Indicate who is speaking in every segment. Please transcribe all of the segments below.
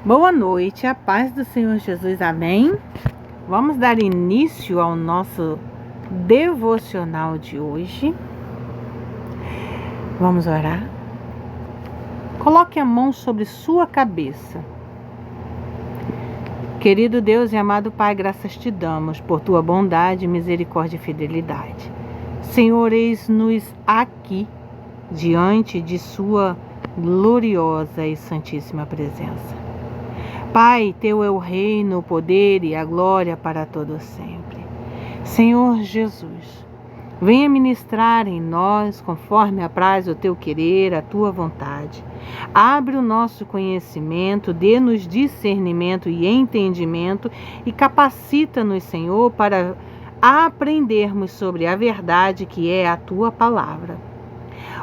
Speaker 1: Boa noite, a paz do Senhor Jesus, amém? Vamos dar início ao nosso devocional de hoje. Vamos orar? Coloque a mão sobre sua cabeça. Querido Deus e amado Pai, graças te damos por tua bondade, misericórdia e fidelidade. Senhor, eis-nos aqui, diante de sua gloriosa e santíssima presença. Pai, teu é o reino, o poder e a glória para todo sempre. Senhor Jesus, venha ministrar em nós, conforme apraz o teu querer, a tua vontade. Abre o nosso conhecimento, dê-nos discernimento e entendimento e capacita-nos, Senhor, para aprendermos sobre a verdade que é a tua palavra.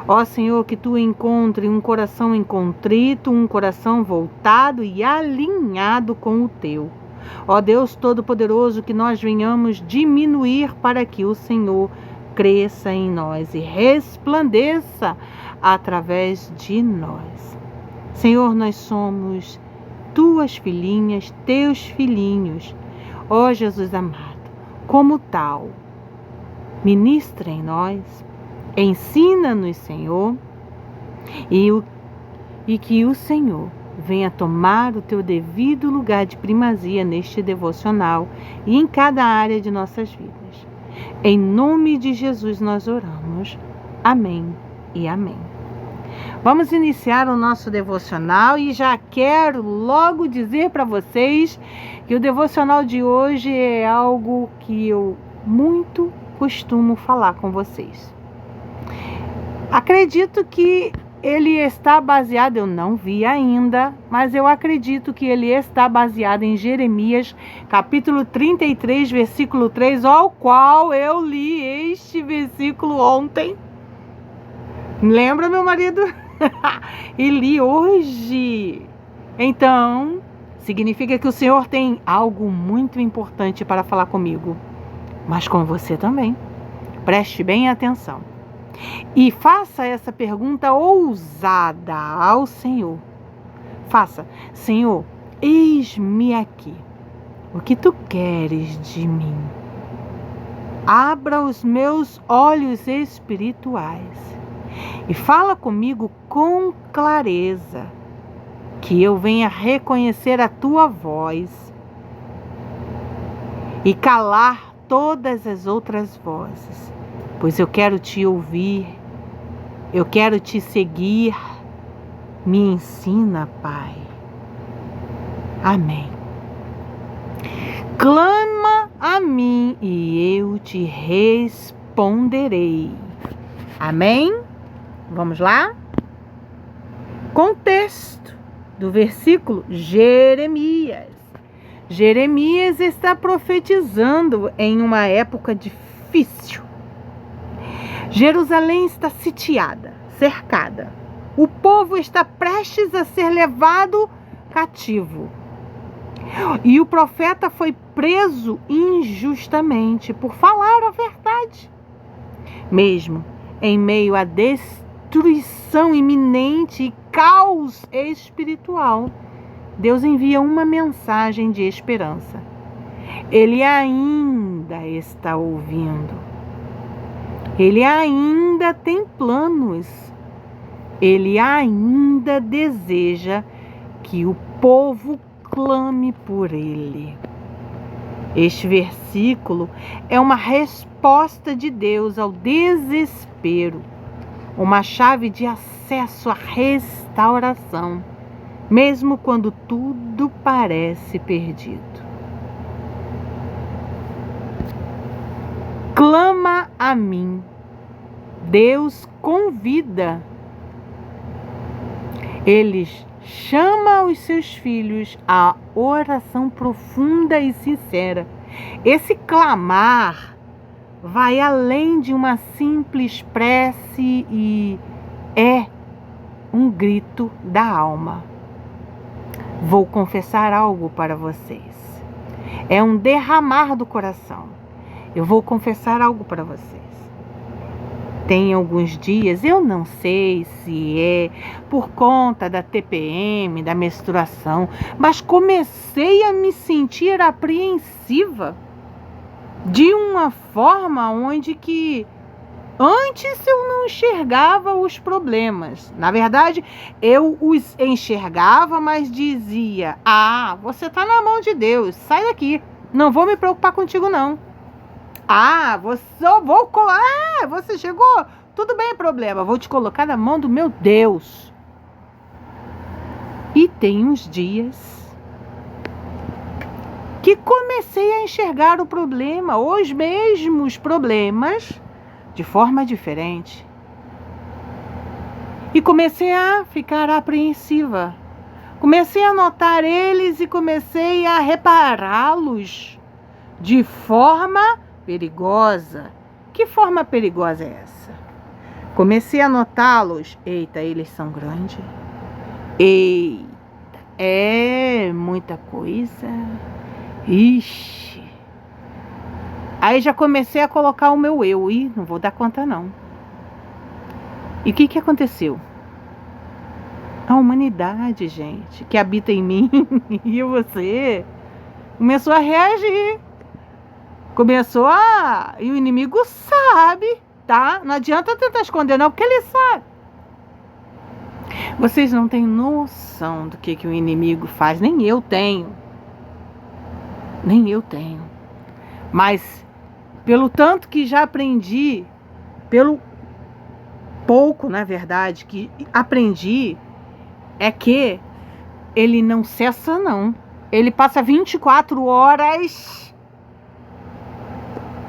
Speaker 1: Ó Senhor, que tu encontre um coração contrito, um coração voltado e alinhado com o teu. Ó Deus Todo-Poderoso, que nós venhamos diminuir para que o Senhor cresça em nós e resplandeça através de nós. Senhor, nós somos tuas filhinhas, teus filhinhos. Ó Jesus amado, como tal, ministra em nós, ensina-nos, Senhor, e que o Senhor venha tomar o teu devido lugar de primazia neste devocional e em cada área de nossas vidas. Em nome de Jesus nós oramos. Amém e amém. Vamos iniciar o nosso devocional e já quero logo dizer para vocês que o devocional de hoje é algo que eu muito costumo falar com vocês. Acredito que ele está baseado, eu não vi ainda, mas eu acredito que ele está baseado em Jeremias, capítulo 33, versículo 3, ao qual eu li este versículo ontem. Lembra, meu marido? E li hoje. Então, significa que o Senhor tem algo muito importante para falar comigo, mas com você também. Preste bem atenção. E faça essa pergunta ousada ao Senhor. Faça: Senhor, eis-me aqui. O que tu queres de mim? Abra os meus olhos espirituais e fala comigo com clareza, que eu venha reconhecer a tua voz e calar todas as outras vozes. Pois eu quero te ouvir, eu quero te seguir. Me ensina, Pai. Amém. Clama a mim e eu te responderei. Amém? Vamos lá? Contexto do versículo: Jeremias. Jeremias está profetizando em uma época difícil. Jerusalém está sitiada, cercada. O povo está prestes a ser levado cativo. E o profeta foi preso injustamente por falar a verdade. Mesmo em meio à destruição iminente e caos espiritual, Deus envia uma mensagem de esperança. Ele ainda está ouvindo. Ele ainda tem planos. Ele ainda deseja que o povo clame por ele. Este versículo é uma resposta de Deus ao desespero, uma chave de acesso à restauração, mesmo quando tudo parece perdido. Clama a mim. Deus convida. Ele chama os seus filhos à oração profunda e sincera. Esse clamar vai além de uma simples prece e é um grito da alma. Vou confessar algo para vocês. É um derramar do coração. Eu vou confessar algo para vocês. Tem alguns dias, eu não sei se é por conta da TPM, da menstruação, mas comecei a me sentir apreensiva de uma forma onde que antes eu não enxergava os problemas. Na verdade, eu os enxergava, mas dizia: ah, você está na mão de Deus, sai daqui, não vou me preocupar contigo não. Ah, você chegou, tudo bem, problema, vou te colocar na mão do meu Deus. E tem uns dias que comecei a enxergar o problema, os mesmos problemas, de forma diferente. E comecei a ficar apreensiva. Comecei a notar eles e comecei a repará-los de forma perigosa. Que forma perigosa é essa? Comecei a notá-los. Eita, eles são grandes. Eita, é muita coisa. Ixi. Aí já comecei a colocar o meu eu. E não vou dar conta não. E o que aconteceu? A humanidade, gente, que habita em mim e você, começou a reagir. E o inimigo sabe, tá? Não adianta tentar esconder não, porque ele sabe. Vocês não têm noção do que o inimigo faz, nem eu tenho. Mas, pelo tanto que já aprendi, pelo pouco, na verdade, que aprendi, é que ele não cessa não. Ele passa 24 horas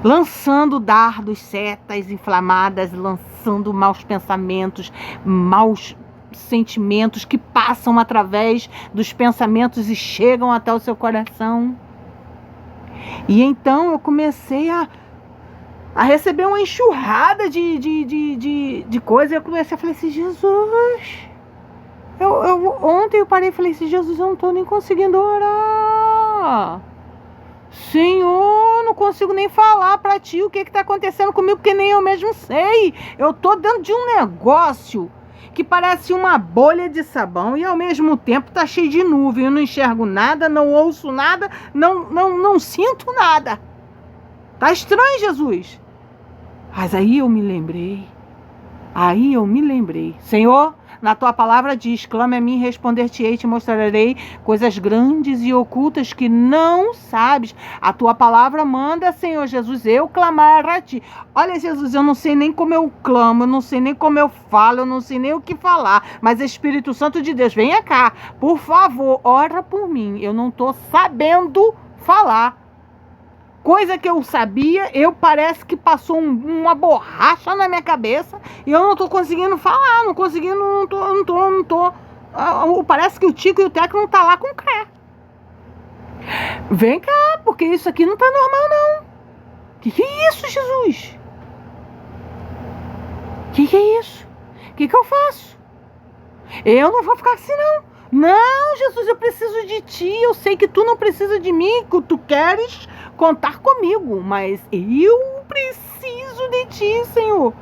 Speaker 1: lançando dardos, setas inflamadas, lançando maus pensamentos, maus sentimentos que passam através dos pensamentos e chegam até o seu coração. E então eu comecei a receber uma enxurrada de coisas. Eu comecei a falar assim: Jesus, ontem eu parei e falei assim: Jesus, eu não estou nem conseguindo orar. Senhor, não consigo nem falar para ti o que está acontecendo comigo, porque nem eu mesmo sei. Eu estou dentro de um negócio que parece uma bolha de sabão e ao mesmo tempo está cheio de nuvem. Eu não enxergo nada, não ouço nada, não sinto nada. Tá estranho, Jesus. Mas aí eu me lembrei. Senhor, na tua palavra diz: clame a mim, responder-te-ei, te mostrarei coisas grandes e ocultas que não sabes. A tua palavra manda, Senhor Jesus, eu clamar a ti. Olha, Jesus, eu não sei nem como eu clamo, eu não sei nem como eu falo, eu não sei nem o que falar. Mas Espírito Santo de Deus, venha cá, por favor, ora por mim. Eu não estou sabendo falar. Coisa que eu sabia, parece que passou uma borracha na minha cabeça e eu não estou conseguindo falar, não tô. Parece que o Tico e o Teco não tá lá com o Cré. Vem cá, porque isso aqui não tá normal não. Que é isso, Jesus? Que é isso? Que eu faço? Eu não vou ficar assim não. Não, Jesus, eu preciso de ti. Eu sei que tu não precisa de mim, que tu queres contar comigo, mas eu preciso de ti, Senhor.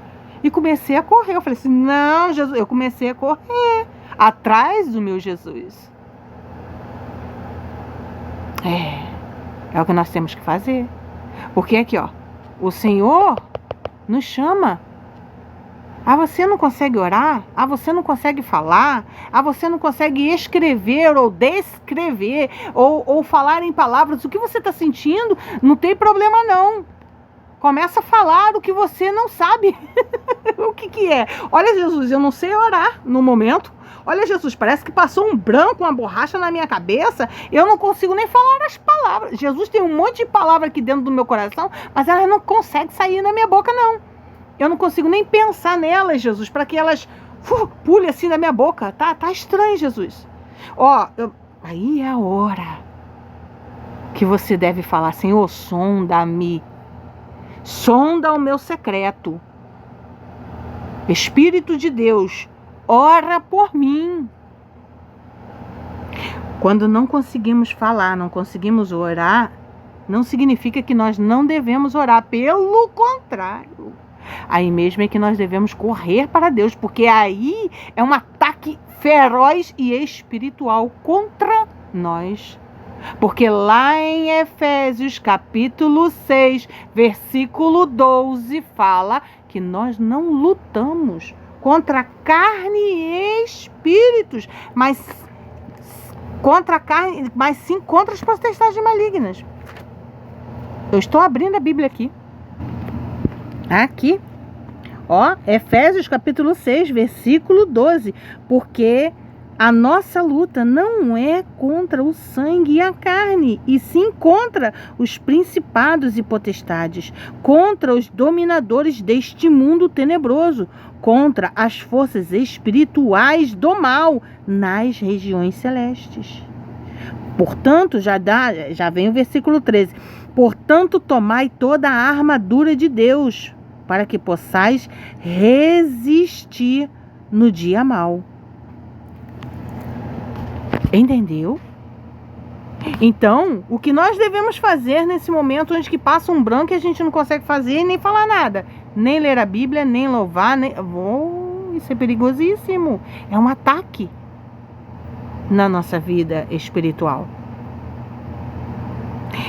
Speaker 1: E comecei a correr. Eu falei assim: não, Jesus. Eu comecei a correr atrás do meu Jesus. É o que nós temos que fazer. Porque aqui, ó, o Senhor nos chama. Ah, você não consegue orar? Ah, você não consegue falar? Ah, você não consegue escrever ou descrever ou falar em palavras o que você está sentindo? Não tem problema não. Começa a falar o que você não sabe. O que é? Olha, Jesus, eu não sei orar no momento. Olha, Jesus, parece que passou um branco, uma borracha na minha cabeça. Eu não consigo nem falar as palavras. Jesus tem um monte de palavra aqui dentro do meu coração, mas ela não consegue sair na minha boca não. Eu não consigo nem pensar nelas, Jesus, para que elas pulem assim da minha boca. Tá estranho, Jesus. Aí é a hora que você deve falar: Senhor, sonda-me. Sonda o meu secreto. Espírito de Deus, ora por mim. Quando não conseguimos falar, não conseguimos orar, não significa que nós não devemos orar. Pelo contrário. aí mesmo é que nós devemos correr para Deus, porque aí é um ataque feroz e espiritual contra nós. Porque lá em Efésios capítulo 6, versículo 12, fala que nós não lutamos contra carne e espíritos, mas sim contra as potestades malignas. Eu estou abrindo a Bíblia aqui. Aqui. Ó, Efésios capítulo 6, versículo 12. Porque a nossa luta não é contra o sangue e a carne, e sim contra os principados e potestades, contra os dominadores deste mundo tenebroso, contra as forças espirituais do mal nas regiões celestes. Portanto, já vem o versículo 13. Portanto, tomai toda a armadura de Deus, para que possais resistir no dia mau. Entendeu? Então, o que nós devemos fazer nesse momento onde que passa um branco e a gente não consegue fazer e nem falar nada? Nem ler a Bíblia, nem louvar, nem... isso é perigosíssimo. É um ataque na nossa vida espiritual.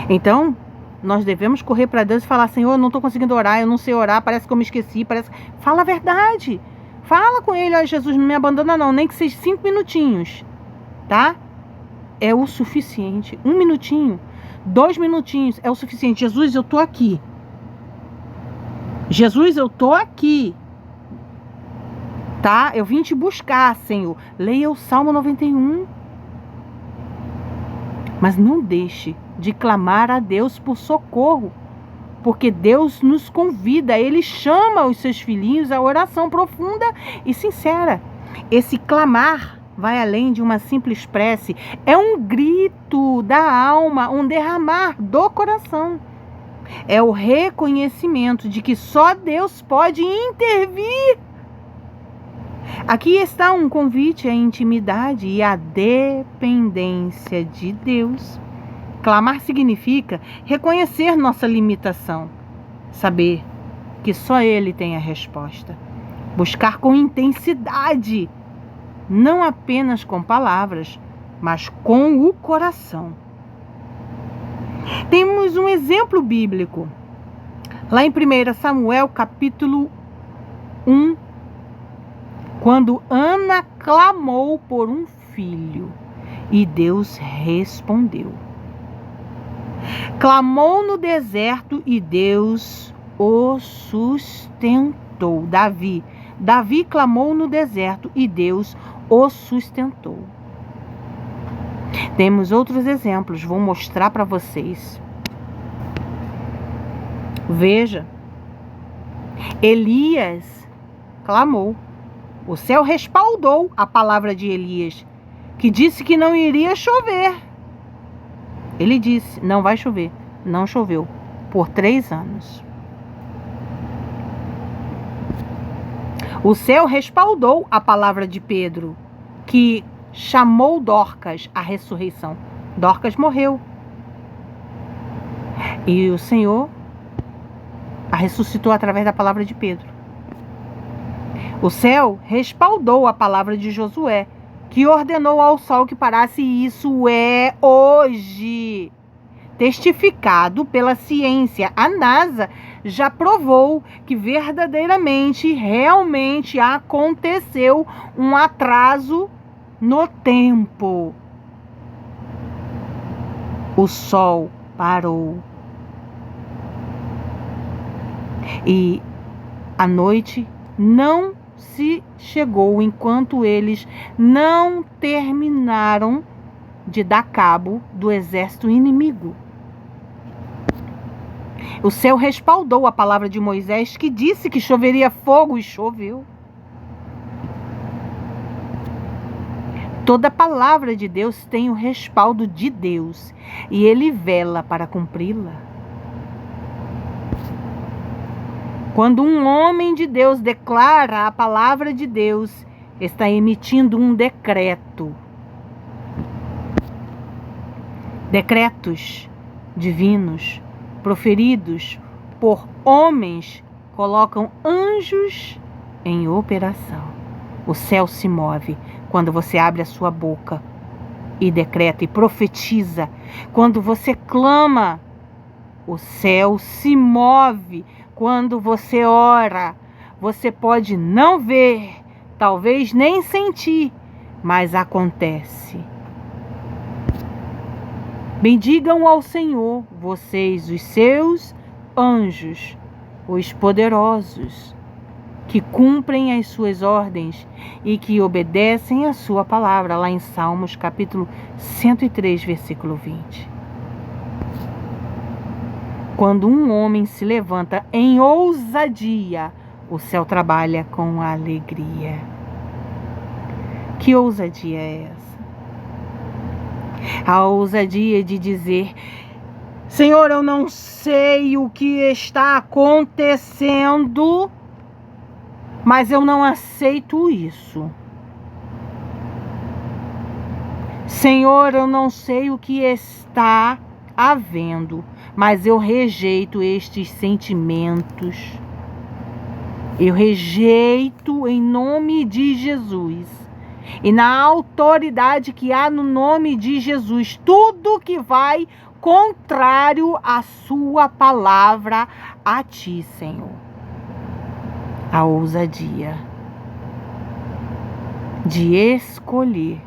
Speaker 1: Então, nós devemos correr para Deus e falar: Senhor, eu não estou conseguindo orar, eu não sei orar, parece que eu me esqueci, Fala a verdade. Fala com Ele: ó, Jesus, não me abandona não, nem que seja 5 minutinhos. Tá? É o suficiente. 1 minutinho, 2 minutinhos é o suficiente. Jesus, eu tô aqui. Jesus, eu tô aqui. Tá? Eu vim te buscar, Senhor. Leia o Salmo 91. Mas não deixe de clamar a Deus por socorro. Porque Deus nos convida, Ele chama os seus filhinhos à oração profunda e sincera. Esse clamar vai além de uma simples prece, é um grito da alma, um derramar do coração. É o reconhecimento de que só Deus pode intervir. Aqui está um convite à intimidade e à dependência de Deus. Clamar significa reconhecer nossa limitação, saber que só Ele tem a resposta. Buscar com intensidade, não apenas com palavras, mas com o coração. Temos um exemplo bíblico, lá em 1 Samuel, capítulo 1, quando Ana clamou por um filho, e Deus respondeu. Clamou no deserto e Deus o sustentou. Davi clamou no deserto e Deus o sustentou. Temos outros exemplos, vou mostrar para vocês. Veja, Elias clamou. O céu respaldou a palavra de Elias, que disse que não iria chover. Ele disse: não vai chover. Não choveu por 3 anos. O céu respaldou a palavra de Pedro, que chamou Dorcas à ressurreição. Dorcas morreu. E o Senhor a ressuscitou através da palavra de Pedro. O céu respaldou a palavra de Josué, que ordenou ao sol que parasse, e isso é hoje testificado pela ciência. A NASA já provou que verdadeiramente, realmente aconteceu um atraso no tempo. O sol parou. E a noite não se chegou enquanto eles não terminaram de dar cabo do exército inimigo. O céu respaldou a palavra de Moisés, que disse que choveria fogo, e choveu. Toda palavra de Deus tem o respaldo de Deus, e Ele vela para cumpri-la. Quando um homem de Deus declara a palavra de Deus, está emitindo um decreto. Decretos divinos proferidos por homens colocam anjos em operação. O céu se move quando você abre a sua boca e decreta e profetiza. Quando você clama, o céu se move. Quando você ora, você pode não ver, talvez nem sentir, mas acontece. Bendigam ao Senhor, vocês, os seus anjos, os poderosos, que cumprem as suas ordens e que obedecem a sua palavra, lá em Salmos capítulo 103, versículo 20. Quando um homem se levanta em ousadia, o céu trabalha com alegria. Que ousadia é essa? A ousadia de dizer: Senhor, eu não sei o que está acontecendo, mas eu não aceito isso. Senhor, eu não sei o que está havendo, mas eu rejeito estes sentimentos. Eu rejeito em nome de Jesus. E na autoridade que há no nome de Jesus, tudo que vai contrário à sua palavra a ti, Senhor. A ousadia de escolher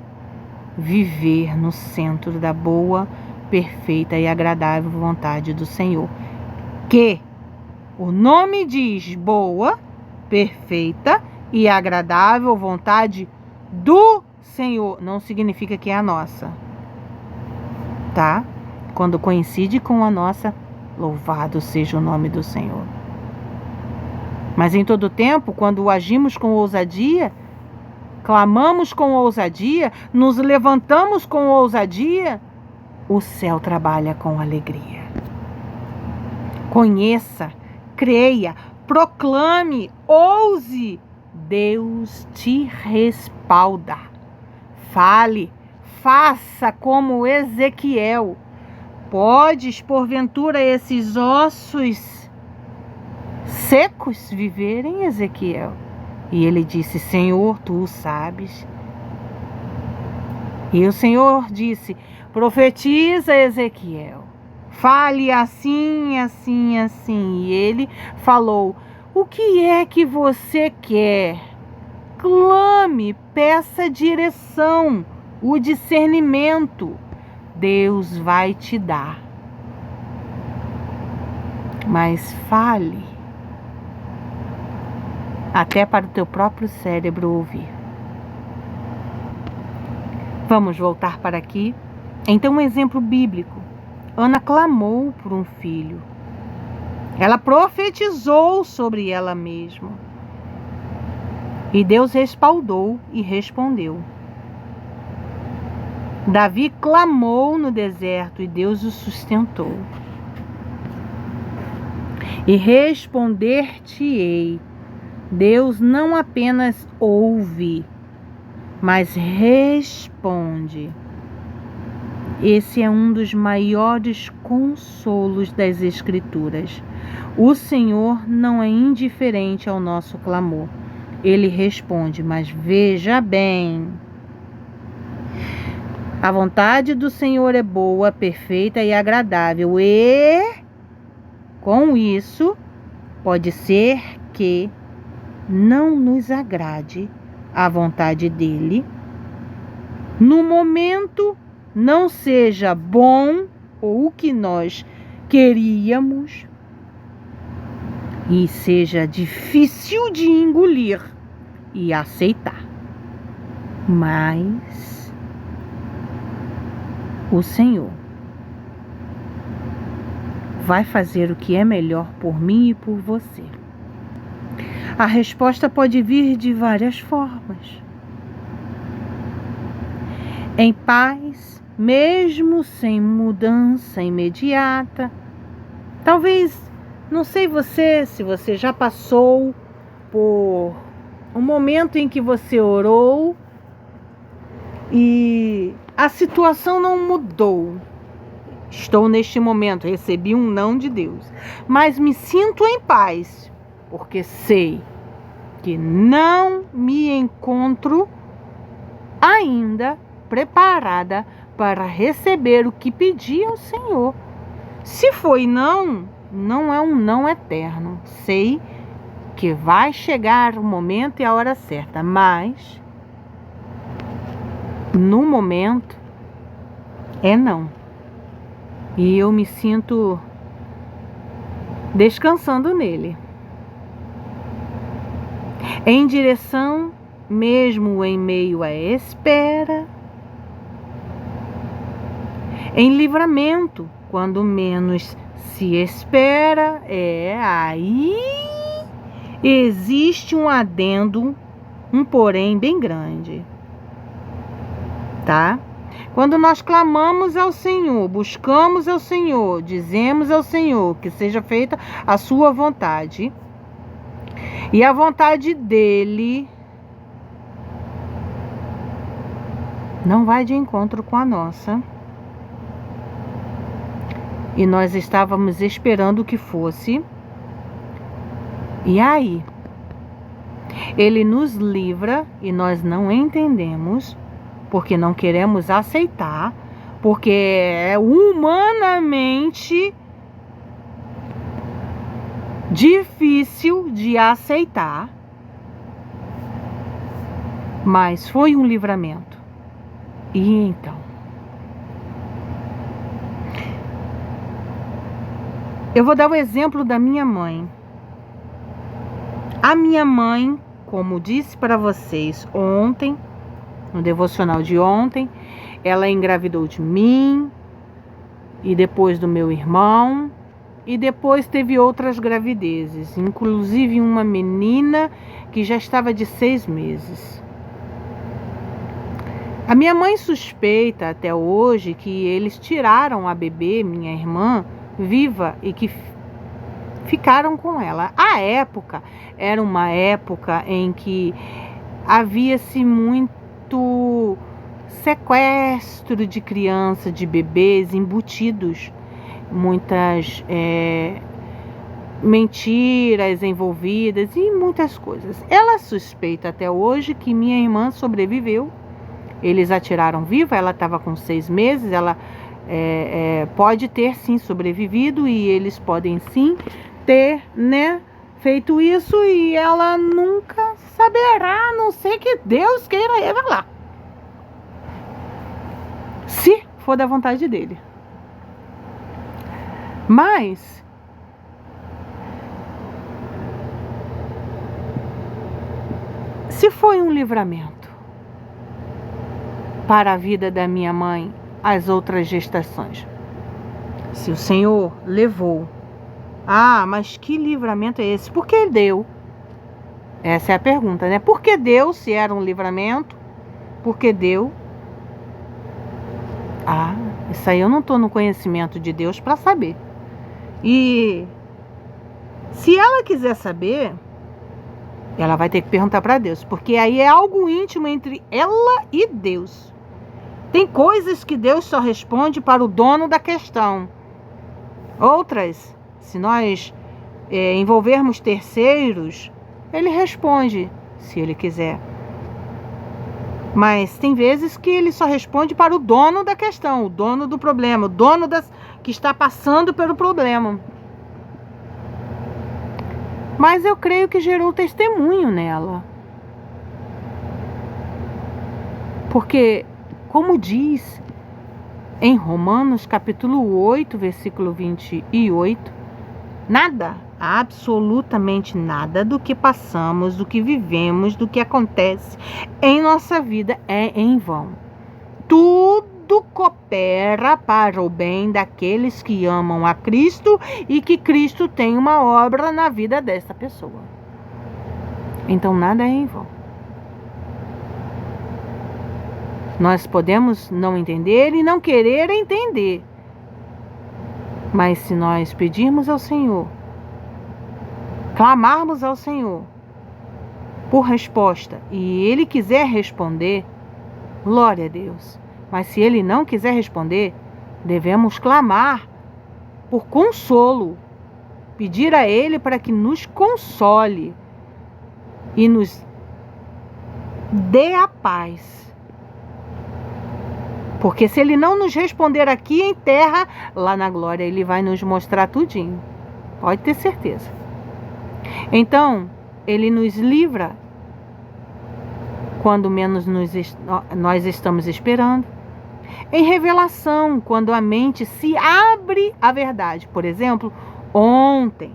Speaker 1: viver no centro da boa, perfeita e agradável vontade do Senhor. Que o nome diz boa, perfeita e agradável vontade do Senhor. Não significa que é a nossa, tá? Quando coincide com a nossa, louvado seja o nome do Senhor. Mas em todo tempo, quando agimos com ousadia, clamamos com ousadia, nos levantamos com ousadia, o céu trabalha com alegria. Conheça, creia, proclame, ouse. Deus te respalda. Fale, faça como Ezequiel. Podes, porventura, esses ossos secos viverem, Ezequiel? E ele disse: Senhor, tu o sabes. E o Senhor disse: profetiza, Ezequiel. Fale assim, assim, assim. E ele falou: o que é que você quer? Clame, peça direção, o discernimento. Deus vai te dar. Mas fale, até para o teu próprio cérebro ouvir. Vamos voltar para aqui. Então, um exemplo bíblico. Ana clamou por um filho. Ela profetizou sobre ela mesma. E Deus respaldou e respondeu. Davi clamou no deserto e Deus o sustentou. E responder-te-ei. Deus não apenas ouve, mas responde. Esse é um dos maiores consolos das Escrituras. O Senhor não é indiferente ao nosso clamor. Ele responde, mas veja bem. A vontade do Senhor é boa, perfeita e agradável. E, com isso, pode ser que não nos agrade a vontade dele. No momento, não seja bom ou o que nós queríamos e seja difícil de engolir e aceitar. Mas o Senhor vai fazer o que é melhor por mim e por você. A resposta pode vir de várias formas. Em paz, mesmo sem mudança imediata. Talvez, não sei se você já passou por um momento em que você orou e a situação não mudou. Estou neste momento, recebi um não de Deus, mas me sinto em paz. porque sei que não me encontro ainda preparada para receber o que pedi ao Senhor. Se foi não, não é um não eterno. Sei que vai chegar o momento e a hora certa, mas no momento é não. E eu me sinto descansando nele. Em direção, mesmo em meio à espera, em livramento, quando menos se espera, aí existe um adendo, um porém bem grande, tá? Quando nós clamamos ao Senhor, buscamos ao Senhor, dizemos ao Senhor que seja feita a sua vontade, e a vontade dele não vai de encontro com a nossa. E nós estávamos esperando que fosse. E aí, ele nos livra e nós não entendemos, porque não queremos aceitar, porque é humanamente difícil de aceitar, mas foi um livramento. E então, eu vou dar o exemplo da minha mãe. A minha mãe, como disse para vocês ontem, no devocional de ontem, ela engravidou de mim e depois do meu irmão, e depois teve outras gravidezes, inclusive uma menina que já estava de 6 meses. A minha mãe suspeita até hoje que eles tiraram a bebê, minha irmã, viva, e que ficaram com ela. A época era uma época em que havia-se muito sequestro de crianças, de bebês embutidos, muitas mentiras envolvidas e muitas coisas. Ela suspeita até hoje que minha irmã sobreviveu. Eles a tiraram viva, ela estava com 6 meses, ela pode ter sim sobrevivido e eles podem sim ter, feito isso, e ela nunca saberá, a não ser que Deus queira revelar, se for da vontade dele. Mas se foi um livramento para a vida da minha mãe, as outras gestações, se o Senhor levou, mas que livramento é esse? Por que deu? Essa é a pergunta, né? Por que deu, se era um livramento? Por que deu? Isso aí eu não estou no conhecimento de Deus para saber. E se ela quiser saber, ela vai ter que perguntar para Deus, porque aí é algo íntimo entre ela e Deus. Tem coisas que Deus só responde para o dono da questão. Outras, se nós envolvermos terceiros, ele responde, se ele quiser. Mas tem vezes que ele só responde para o dono da questão, o dono do problema, o dono que está passando pelo problema. Mas eu creio que gerou testemunho nela. Porque, como diz em Romanos capítulo 8, versículo 28, nada, absolutamente nada do que passamos, do que vivemos, do que acontece em nossa vida é em vão. Tudo coopera para o bem daqueles que amam a Cristo e que Cristo tem uma obra na vida dessa pessoa. Então nada é em vão. Nós podemos não entender e não querer entender. Mas se nós pedirmos ao Senhor, clamarmos ao Senhor por resposta, e Ele quiser responder, glória a Deus. Mas se Ele não quiser responder, devemos clamar por consolo, pedir a Ele para que nos console e nos dê a paz. Porque se Ele não nos responder aqui em terra, lá na glória Ele vai nos mostrar tudinho. Pode ter certeza. Então, Ele nos livra quando menos nós estamos esperando. Em revelação, quando a mente se abre à verdade. Por exemplo, ontem.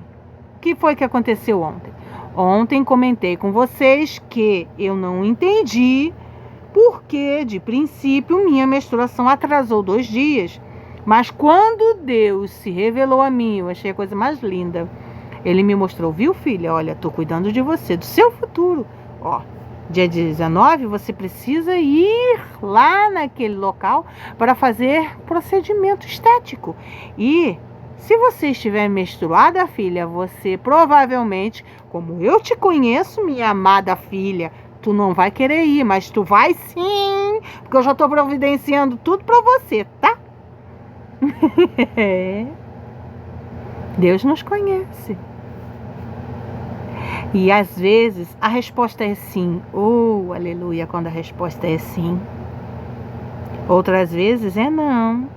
Speaker 1: O que foi que aconteceu ontem? Ontem comentei com vocês que eu não entendi porque, de princípio, minha menstruação atrasou 2 dias. Mas quando Deus se revelou a mim, eu achei a coisa mais linda. Ele me mostrou, viu, filha? Olha, estou cuidando de você, do seu futuro. Ó, dia 19, você precisa ir lá naquele local para fazer procedimento estético. E se você estiver menstruada, filha, você provavelmente, como eu te conheço, minha amada filha, tu não vai querer ir, mas tu vai sim, porque eu já estou providenciando tudo para você, tá? Deus nos conhece. E às vezes a resposta é sim. Oh, aleluia, quando a resposta é sim. Outras vezes é não.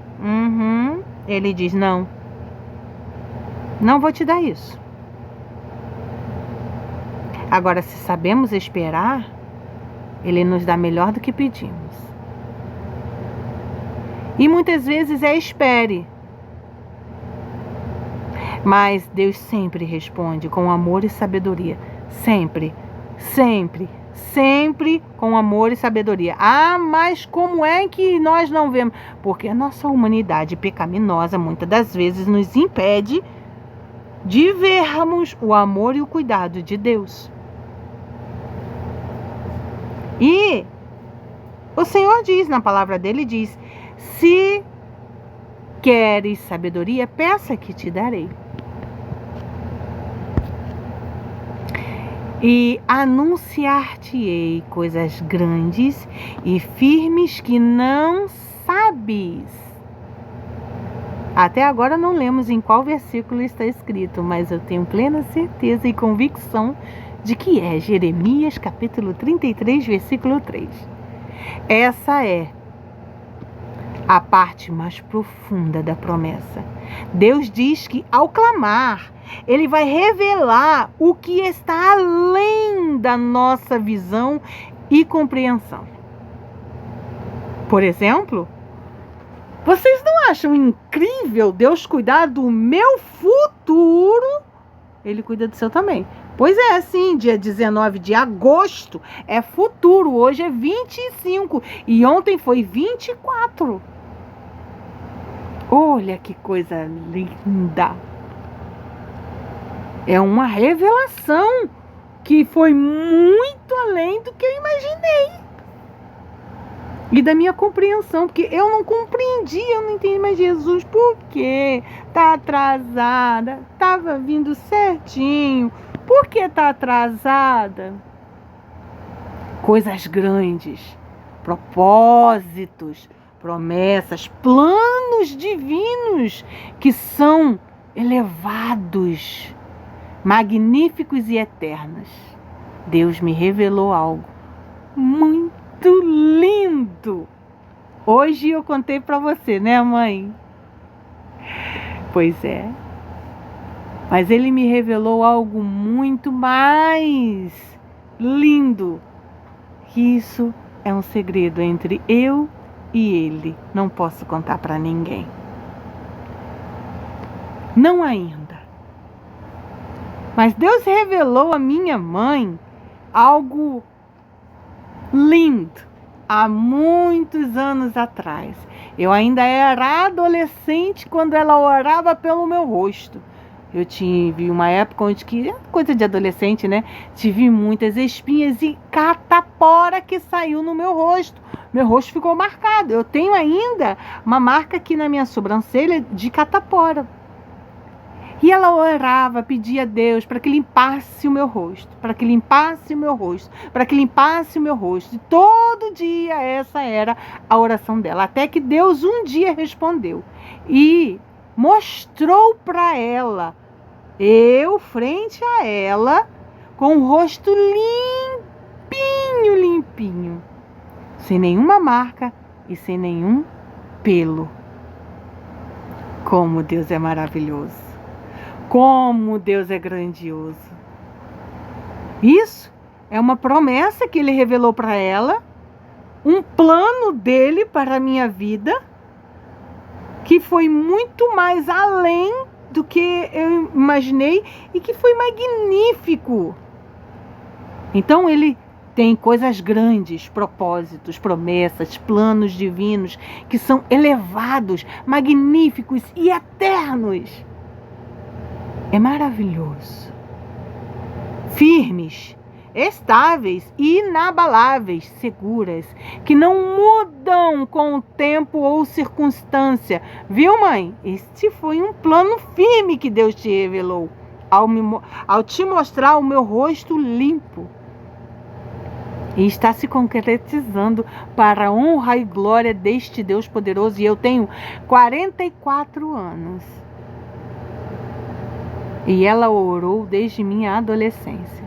Speaker 1: Ele diz não. Não vou te dar isso. Agora, se sabemos esperar, Ele nos dá melhor do que pedimos. E muitas vezes é espere. Mas Deus sempre responde com amor e sabedoria. Sempre, sempre, sempre com amor e sabedoria. Ah, mas como é que nós não vemos? Porque a nossa humanidade pecaminosa muitas das vezes nos impede de vermos o amor e o cuidado de Deus. E o Senhor diz, na palavra dele, diz: se queres sabedoria, peça que te darei. E anunciar-te-ei coisas grandes e firmes que não sabes. Até agora não lemos em qual versículo está escrito, mas eu tenho plena certeza e convicção de que é Jeremias capítulo 33, versículo 3. Essa é a parte mais profunda da promessa. Deus diz que ao clamar, Ele vai revelar o que está além da nossa visão e compreensão. Por exemplo, vocês não acham incrível Deus cuidar do meu futuro? Ele cuida do seu também. Pois é, sim, dia 19 de agosto é futuro, hoje é 25 e ontem foi 24. Olha que coisa linda! É uma revelação que foi muito além do que eu imaginei. E da minha compreensão, porque eu não compreendi, eu não entendi, mas Jesus, por quê? Tá atrasada, tava vindo certinho, por que tá atrasada? Coisas grandes, propósitos, promessas, planos divinos que são elevados, magníficos e eternos. Deus me revelou algo muito lindo. Hoje eu contei para você, né, mãe? Pois é. Mas Ele me revelou algo muito mais lindo. Que isso é um segredo entre eu e Ele. Não posso contar para ninguém. Não ainda. Mas Deus revelou à minha mãe algo lindo há muitos anos atrás. Eu ainda era adolescente quando ela orava pelo meu rosto. Eu tive uma época onde, coisa de adolescente, né? Tive muitas espinhas e catapora que saiu no meu rosto. Meu rosto ficou marcado. Eu tenho ainda uma marca aqui na minha sobrancelha de catapora. E ela orava, pedia a Deus para que limpasse o meu rosto, para que limpasse o meu rosto, para que limpasse o meu rosto. E todo dia essa era a oração dela, até que Deus um dia respondeu e mostrou para ela Eu frente a ela, com o rosto limpinho, limpinho, sem nenhuma marca e sem nenhum pelo. Como Deus é maravilhoso! Como Deus é grandioso! Isso é uma promessa que Ele revelou para ela, um plano dele para a minha vida, que foi muito mais além do que eu imaginei e que foi magnífico. Então Ele tem coisas grandes, propósitos, promessas, planos divinos que são elevados, magníficos e eternos. É maravilhoso. Firmes, estáveis, inabaláveis, seguras, que não mudam com o tempo ou circunstância. Viu, mãe? Este foi um plano firme que Deus te revelou ao te mostrar o meu rosto limpo. E está se concretizando para a honra e glória deste Deus poderoso. E eu tenho 44 anos. E ela orou desde minha adolescência.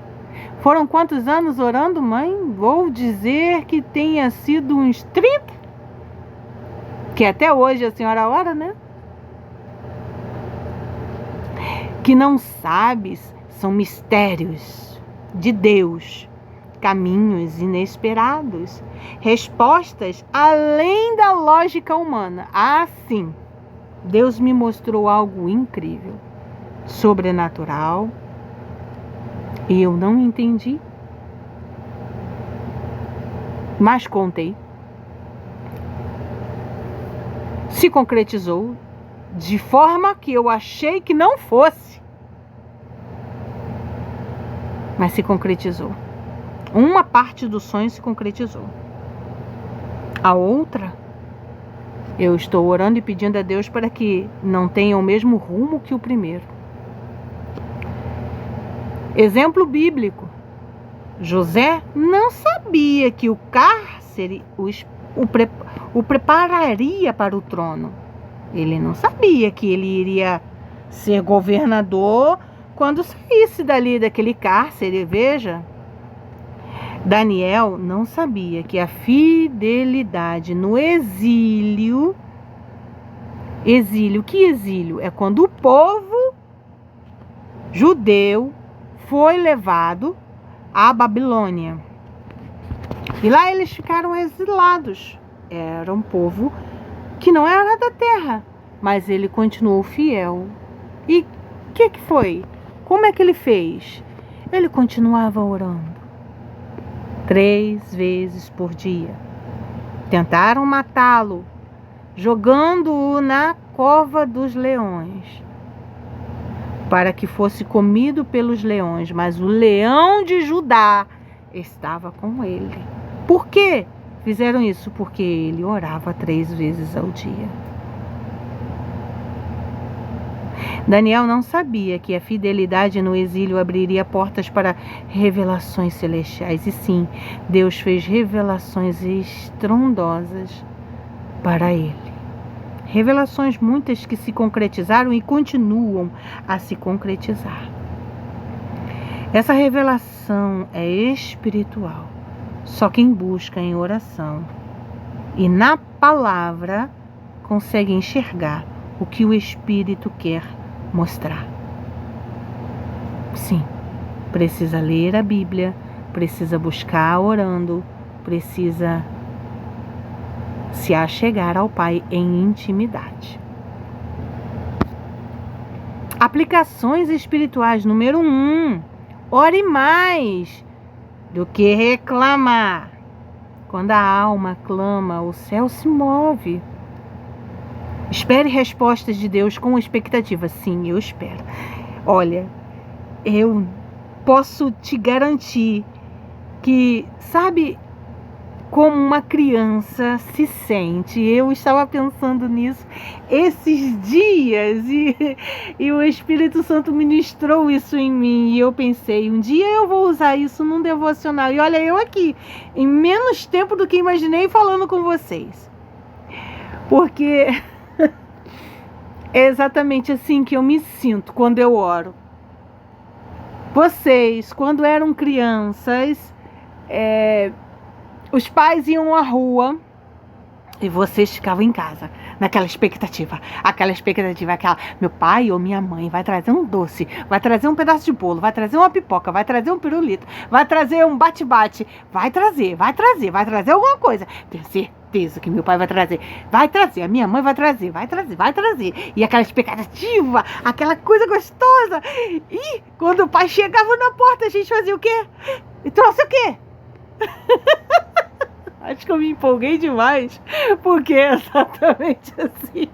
Speaker 1: Foram quantos anos orando, mãe? Vou dizer que tenha sido uns 30. Que até hoje a senhora ora, né? Que não sabes, são mistérios de Deus. Caminhos inesperados. Respostas além da lógica humana. Ah, sim. Deus me mostrou algo incrível. Sobrenatural, e eu não entendi, mas contei. Se concretizou de forma que eu achei que não fosse, mas se concretizou. Uma parte do sonho se concretizou. A outra, eu estou orando e pedindo a Deus para que não tenha o mesmo rumo que o primeiro. Exemplo bíblico. José não sabia que o cárcere o prepararia para o trono. Ele não sabia que ele iria ser governador quando saísse dali daquele cárcere. Veja, Daniel não sabia que a fidelidade no exílio, que exílio? É quando o povo judeu foi levado à Babilônia. E lá eles ficaram exilados. Era um povo que não era da terra, mas ele continuou fiel. E o que foi? Como é que ele fez? Ele continuava orando 3 vezes por dia. Tentaram matá-lo, jogando-o na cova dos leões, para que fosse comido pelos leões, mas o leão de Judá estava com ele. Por quê fizeram isso? Porque ele orava 3 vezes ao dia. Daniel não sabia que a fidelidade no exílio abriria portas para revelações celestiais. E sim, Deus fez revelações estrondosas para ele. Revelações muitas que se concretizaram e continuam a se concretizar. Essa revelação é espiritual. Só quem busca em oração e na palavra consegue enxergar o que o Espírito quer mostrar. Sim, precisa ler a Bíblia, precisa buscar orando, precisa se achegar ao Pai em intimidade. Aplicações espirituais. Número 1. Ore mais do que reclamar. Quando a alma clama, o céu se move. Espere respostas de Deus com expectativa. Sim, eu espero. Olha, eu posso te garantir que, sabe, como uma criança se sente. Eu estava pensando nisso esses dias e o Espírito Santo ministrou isso em mim. E eu pensei, um dia eu vou usar isso num devocional. E olha, eu aqui, em menos tempo do que imaginei, falando com vocês. Porque é exatamente assim que eu me sinto quando eu oro. Vocês, quando eram crianças, os pais iam à rua e vocês ficavam em casa, naquela expectativa. Aquela, meu pai ou minha mãe vai trazer um doce, vai trazer um pedaço de bolo, vai trazer uma pipoca, vai trazer um pirulito, vai trazer um bate-bate, vai trazer alguma coisa. Tenho certeza que meu pai vai trazer, a minha mãe vai trazer. E aquela expectativa, aquela coisa gostosa. E quando o pai chegava na porta, a gente fazia o quê? E trouxe o quê? Acho que eu me empolguei demais, porque é exatamente assim.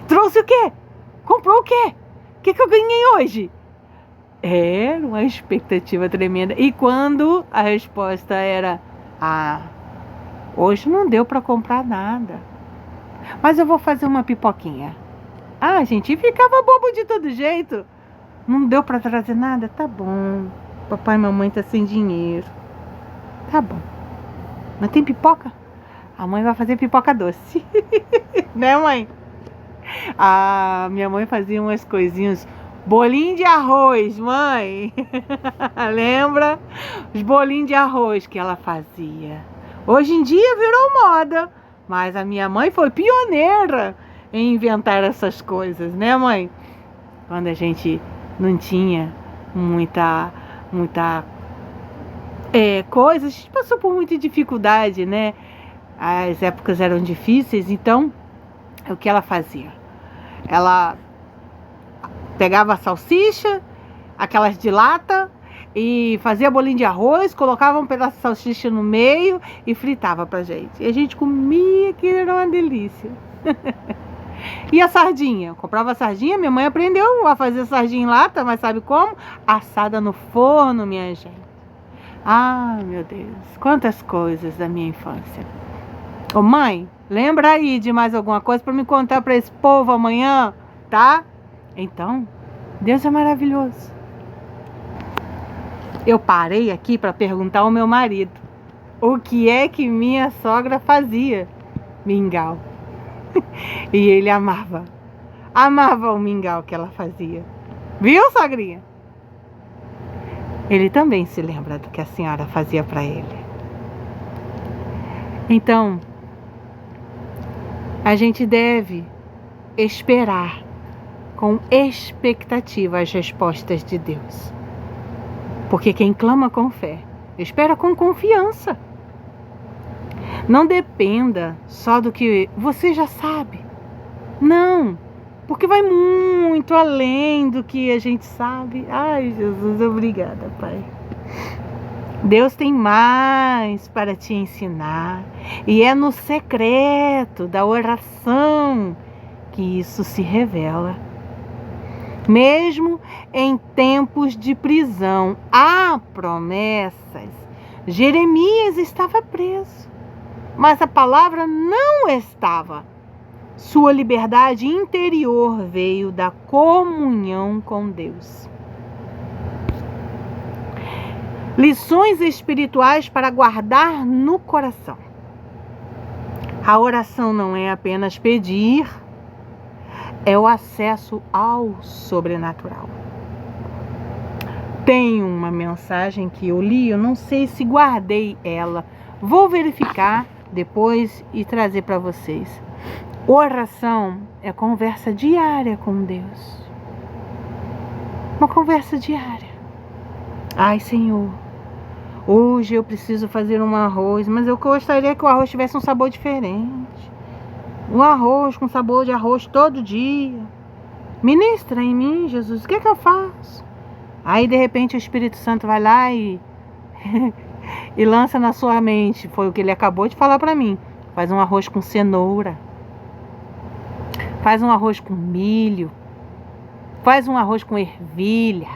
Speaker 1: Trouxe o quê? Comprou o quê? O que eu ganhei hoje? Era uma expectativa tremenda. E quando a resposta era: hoje não deu para comprar nada, mas eu vou fazer uma pipoquinha. A gente ficava bobo de todo jeito. Não deu para trazer nada? Tá bom. Papai e mamãe tá sem dinheiro. Tá bom. Mas tem pipoca? A mãe vai fazer pipoca doce. Né, mãe? Minha mãe fazia umas coisinhas. Bolinho de arroz, mãe. Lembra? Os bolinhos de arroz que ela fazia. Hoje em dia virou moda. Mas a minha mãe foi pioneira em inventar essas coisas, né, mãe? Quando a gente não tinha muita coisa, a gente passou por muita dificuldade, né? As épocas eram difíceis, então o que ela fazia? Ela pegava a salsicha, aquelas de lata, e fazia bolinho de arroz, colocava um pedaço de salsicha no meio e fritava pra gente. E a gente comia, que era uma delícia. E a sardinha? Eu comprava a sardinha, minha mãe aprendeu a fazer sardinha em lata, mas sabe como? Assada no forno, minha gente. Meu Deus, quantas coisas da minha infância. Ô mãe, lembra aí de mais alguma coisa para me contar para esse povo amanhã, tá? Então, Deus é maravilhoso. Eu parei aqui para perguntar ao meu marido o que é que minha sogra fazia. Mingau. E ele amava o mingau que ela fazia. Viu, sogrinha? Ele também se lembra do que a senhora fazia para ele. Então, a gente deve esperar com expectativa as respostas de Deus. Porque quem clama com fé, espera com confiança. Não dependa só do que você já sabe. Não, porque vai muito além do que a gente sabe. Ai, Jesus, obrigada, Pai. Deus tem mais para te ensinar. E é no secreto da oração que isso se revela. Mesmo em tempos de prisão, há promessas. Jeremias estava preso, mas a palavra não estava. Sua liberdade interior veio da comunhão com Deus. Lições espirituais para guardar no coração. A oração não é apenas pedir, é o acesso ao sobrenatural. Tem uma mensagem que eu li, eu não sei se guardei ela. Vou verificar depois e trazer para vocês. Oração é conversa diária com Deus. Uma conversa diária. Ai, Senhor, hoje eu preciso fazer um arroz, mas eu gostaria que o arroz tivesse um sabor diferente. Um arroz com sabor de arroz todo dia. Ministra em mim, Jesus, o que é que eu faço? Aí, de repente, o Espírito Santo vai lá e lança na sua mente. Foi o que ele acabou de falar para mim. Faz um arroz com cenoura. Faz um arroz com milho. Faz um arroz com ervilha.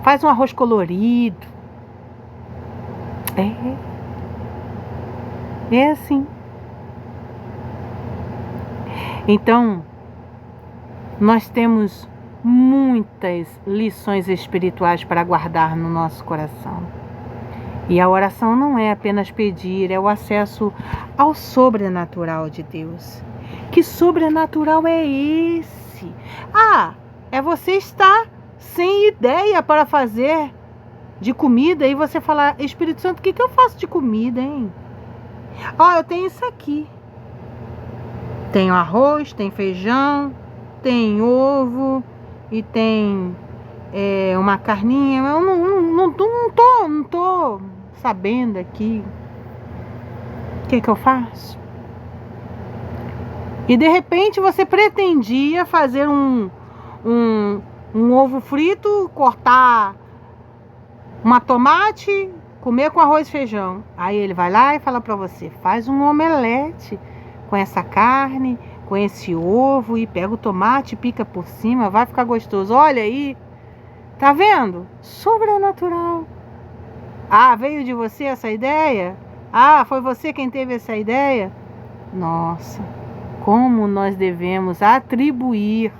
Speaker 1: Faz um arroz colorido. É assim. Então, nós temos muitas lições espirituais para guardar no nosso coração. E a oração não é apenas pedir, é o acesso ao sobrenatural de Deus. Que sobrenatural é esse? É você estar sem ideia para fazer de comida, e você fala: Espírito Santo, o que eu faço de comida, hein? Eu tenho isso aqui. Tem arroz, tem feijão, tem ovo e tem uma carninha. Eu não tô sabendo aqui o que eu faço. E de repente você pretendia fazer um ovo frito, cortar uma tomate, comer com arroz e feijão. Aí ele vai lá e fala para você: faz um omelete com essa carne, com esse ovo, e pega o tomate, pica por cima, vai ficar gostoso. Olha aí, tá vendo? Sobrenatural. Veio de você essa ideia? Foi você quem teve essa ideia? Nossa, como nós devemos atribuir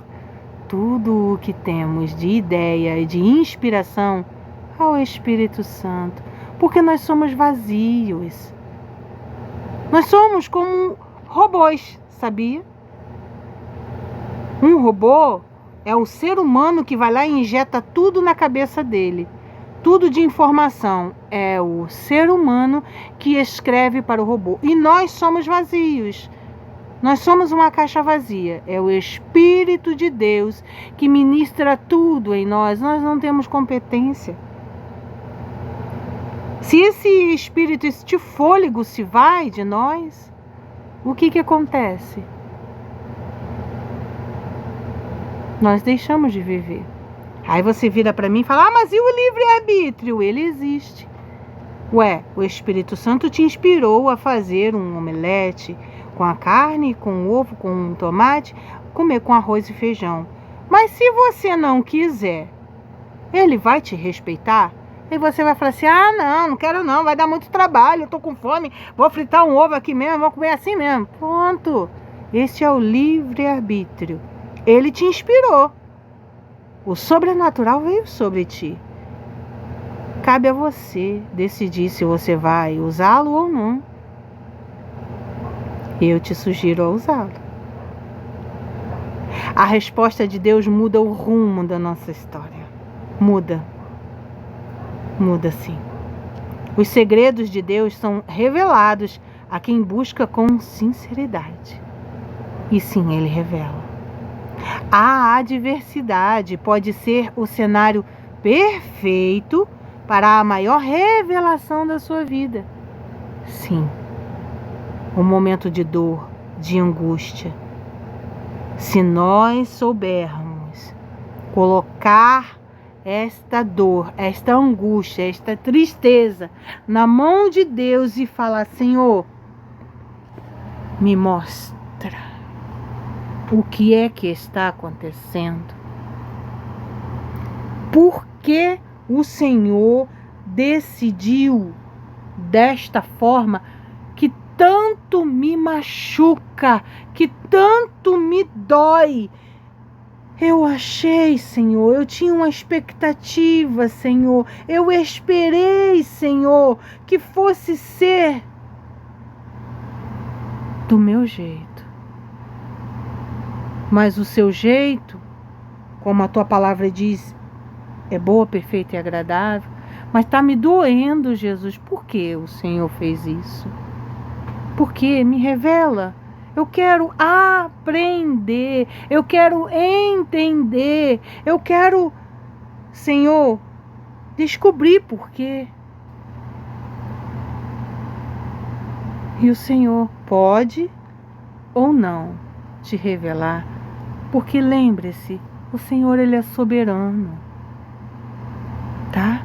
Speaker 1: tudo o que temos de ideia e de inspiração ao Espírito Santo, porque nós somos vazios. Nós somos como robôs, sabia? Um robô é o ser humano que vai lá e injeta tudo na cabeça dele, tudo de informação. É o ser humano que escreve para o robô. E nós somos vazios. Nós somos uma caixa vazia. É o Espírito de Deus que ministra tudo em nós. Nós não temos competência. Se esse espírito, este fôlego se vai de nós, o que acontece? Nós deixamos de viver. Aí você vira para mim e fala: mas e o livre-arbítrio? Ele existe. O Espírito Santo te inspirou a fazer um omelete com a carne, com o ovo, com o tomate, comer com arroz e feijão. Mas se você não quiser, ele vai te respeitar? E você vai falar assim: não quero não, vai dar muito trabalho, eu tô com fome, vou fritar um ovo aqui mesmo, vou comer assim mesmo. Pronto. Esse é o livre-arbítrio. Ele te inspirou. O sobrenatural veio sobre ti. Cabe a você decidir se você vai usá-lo ou não. Eu te sugiro a usá-lo. A resposta de Deus muda o rumo da nossa história. Muda sim. Os segredos de Deus são revelados a quem busca com sinceridade. E sim, Ele revela. A adversidade pode ser o cenário perfeito para a maior revelação da sua vida. Sim, um momento de dor, de angústia. Se nós soubermos colocar esta dor, esta angústia, esta tristeza na mão de Deus e falar: Senhor, me mostra o que é que está acontecendo. Por que o Senhor decidiu desta forma que tanto me machuca, que tanto me dói? Eu achei, Senhor, eu tinha uma expectativa, Senhor, eu esperei, Senhor, que fosse ser do meu jeito. Mas o seu jeito, como a tua palavra diz, é boa, perfeita e agradável. Mas está me doendo, Jesus. Por que o Senhor fez isso? Por que? Me revela. Eu quero aprender. Eu quero entender. Eu quero, Senhor, descobrir por quê. E o Senhor pode ou não te revelar. Porque lembre-se, o Senhor, Ele é soberano, tá?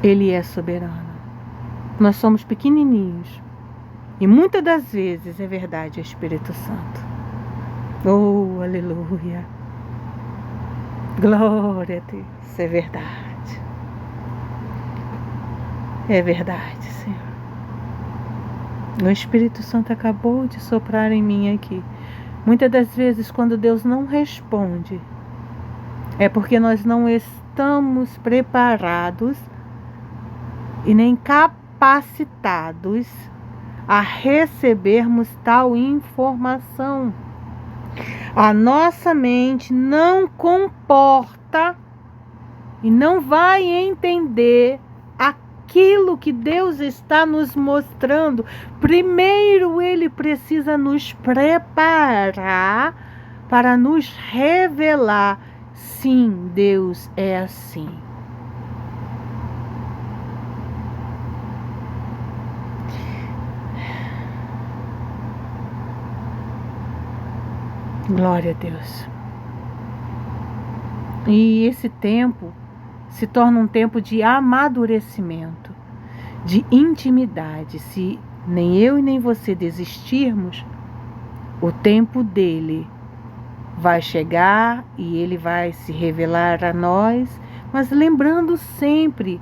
Speaker 1: Ele é soberano. Nós somos pequenininhos. E muitas das vezes, é verdade, é Espírito Santo. Oh, aleluia. Glória a Deus. É verdade. É verdade, Senhor. O Espírito Santo acabou de soprar em mim aqui. Muitas das vezes, quando Deus não responde, é porque nós não estamos preparados e nem capacitados a recebermos tal informação. A nossa mente não comporta e não vai entender aquilo que Deus está nos mostrando. Primeiro, Ele precisa nos preparar para nos revelar. Sim, Deus é assim. Glória a Deus. E esse tempo se torna um tempo de amadurecimento, de intimidade. Se nem eu e nem você desistirmos, o tempo dele vai chegar e ele vai se revelar a nós, mas lembrando sempre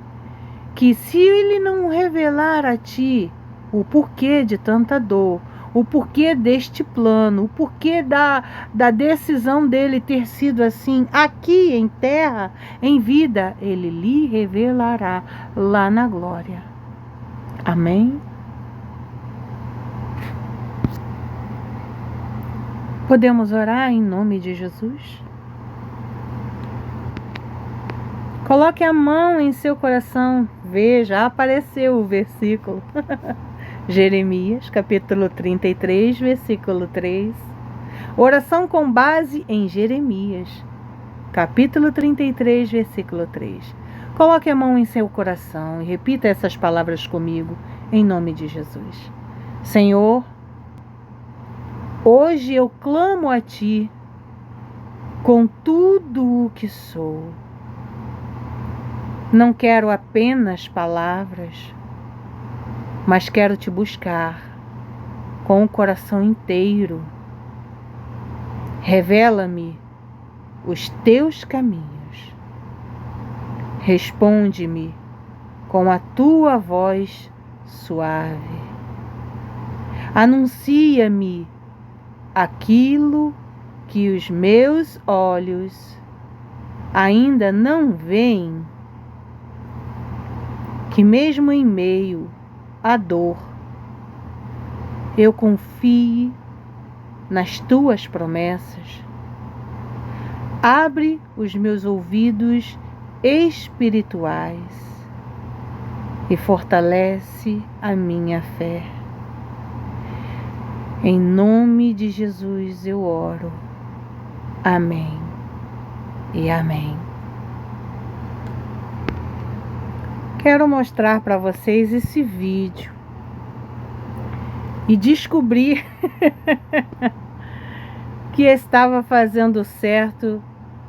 Speaker 1: que se ele não revelar a ti o porquê de tanta dor, o porquê deste plano, o porquê da decisão dele ter sido assim, aqui em terra, em vida, ele lhe revelará lá na glória. Amém? Podemos orar em nome de Jesus? Coloque a mão em seu coração, veja, apareceu o versículo. Jeremias, capítulo 33, versículo 3. Oração com base em Jeremias, capítulo 33, versículo 3. Coloque a mão em seu coração e repita essas palavras comigo, em nome de Jesus. Senhor, hoje eu clamo a Ti com tudo o que sou. Não quero apenas palavras, mas quero Te buscar com o coração inteiro. Revela-me os Teus caminhos. Responde-me com a Tua voz suave. Anuncia-me aquilo que os meus olhos ainda não veem, que mesmo em meio à dor, eu confie nas Tuas promessas. Abre os meus ouvidos espirituais e fortalece a minha fé. Em nome de Jesus eu oro. Amém e amém. Quero mostrar para vocês esse vídeo e descobrir que estava fazendo certo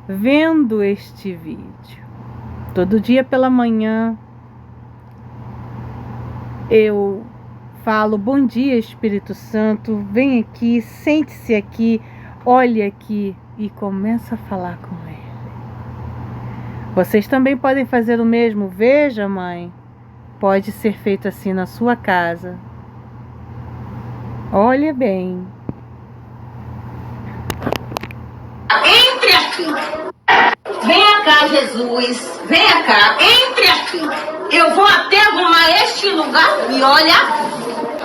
Speaker 1: vendo este vídeo. Todo dia pela manhã eu falo: bom dia, Espírito Santo, vem aqui, sente-se aqui, olhe aqui, e começa a falar com ele. Vocês também podem fazer o mesmo. Veja, mãe, pode ser feito assim na sua casa. Olha bem.
Speaker 2: Entre aqui. Venha cá, Jesus. Venha cá. Entre aqui. Eu vou até arrumar este lugar e olha.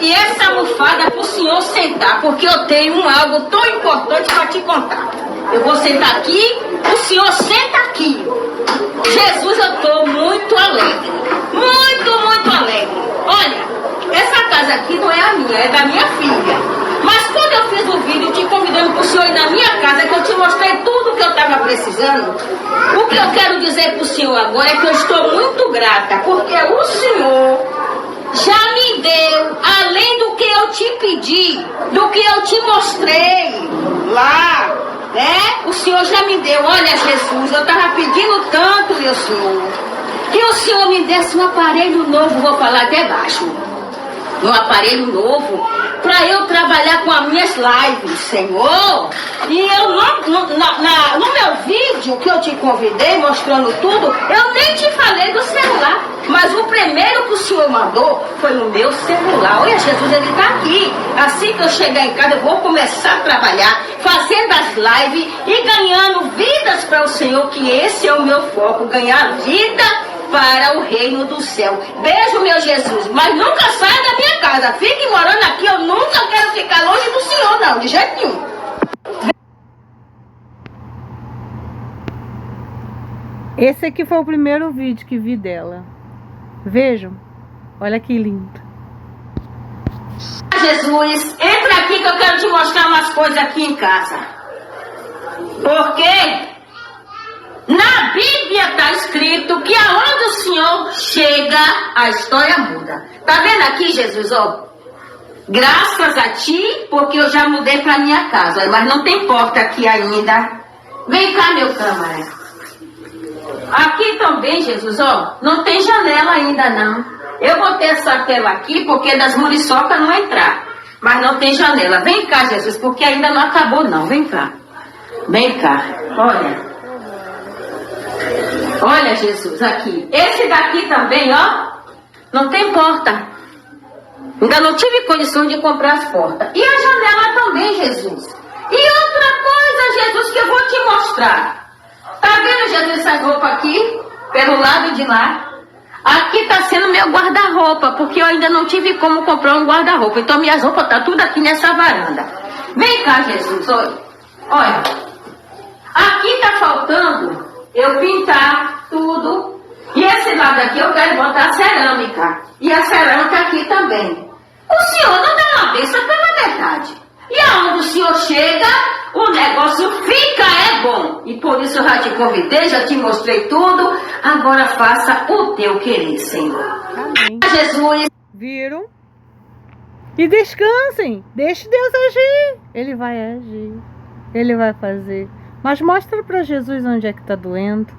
Speaker 2: E essa almofada para o senhor sentar, porque eu tenho algo tão importante para te contar. Eu vou sentar aqui, o senhor senta aqui. Jesus, eu estou muito alegre. Muito alegre. Olha, essa casa aqui não é a minha, é da minha filha. Mas quando eu fiz o vídeo te convidando para o senhor ir na minha casa, que eu te mostrei tudo que eu estava precisando, o que eu quero dizer para o senhor agora é que eu estou muito grata, porque o senhor já me deu, além do que eu te pedi, do que eu te mostrei lá, né? O senhor já me deu. Olha, Jesus, eu estava pedindo tanto, meu senhor, que o senhor me desse um aparelho novo, vou falar até baixo, um aparelho novo, para eu trabalhar com as minhas lives, Senhor. E eu no meu vídeo que eu te convidei, mostrando tudo, eu nem te falei do celular. Mas o primeiro que o Senhor mandou foi no meu celular. Olha, Jesus, ele está aqui. Assim que eu chegar em casa, eu vou começar a trabalhar, fazendo as lives e ganhando vidas para o Senhor, que esse é o meu foco, ganhar vida para o reino do céu. Beijo, meu Jesus, mas nunca saia da minha casa. Fique morando aqui, eu nunca quero ficar longe do Senhor, não, de jeito nenhum.
Speaker 1: Esse aqui foi o primeiro vídeo que vi dela. Vejam. Olha que lindo.
Speaker 2: Jesus, entra aqui que eu quero te mostrar umas coisas aqui em casa. Porque na Bíblia está escrito que aonde o Senhor chega, a história muda. Tá vendo aqui, Jesus, ó? Graças a ti, porque eu já mudei para minha casa, mas não tem porta aqui ainda. Vem cá, meu câmara. Aqui também, Jesus, ó, não tem janela ainda não. Eu botei essa tela aqui porque das muriçocas não entrar. Mas não tem janela. Vem cá, Jesus, porque ainda não acabou não. Vem cá. Vem cá. Olha. Olha, Jesus, aqui. Esse daqui também, ó, não tem porta. Ainda não tive condições de comprar as portas. E a janela também, Jesus. E outra coisa, Jesus, que eu vou te mostrar. Tá vendo, Jesus, essa roupa aqui? Pelo lado de lá. Aqui tá sendo meu guarda-roupa, porque eu ainda não tive como comprar um guarda-roupa. Então minhas roupas tá tudo aqui nessa varanda. Vem cá, Jesus, olha. Olha. Aqui tá faltando eu pintar tudo. E esse lado aqui eu quero botar cerâmica. E a cerâmica aqui também. O Senhor não dá uma bênção pela metade. E aonde o Senhor chega, o negócio fica bom. E por isso eu já te convidei, já te mostrei tudo. Agora faça o teu querer, Senhor.
Speaker 1: Amém.
Speaker 2: Jesus.
Speaker 1: Viram? E descansem. Deixe Deus agir. Ele vai agir. Ele vai fazer. Mas mostra para Jesus onde é que está doendo.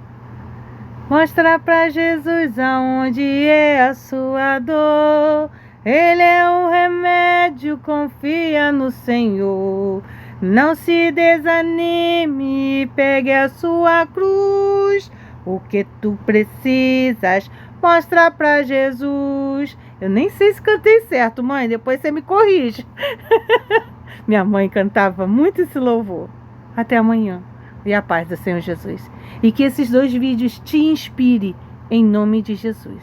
Speaker 1: Mostra para Jesus aonde é a sua dor. Ele é o remédio, confia no Senhor. Não se desanime, pegue a sua cruz. O que tu precisas, mostra pra Jesus. Eu nem sei se cantei certo, mãe, depois você me corrige. Minha mãe cantava muito esse louvor. Até amanhã. E a paz do Senhor Jesus. E que esses 2 vídeos te inspirem em nome de Jesus.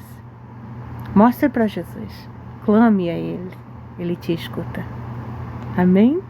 Speaker 1: Mostre pra Jesus. Clame a Ele. Ele te escuta. Amém?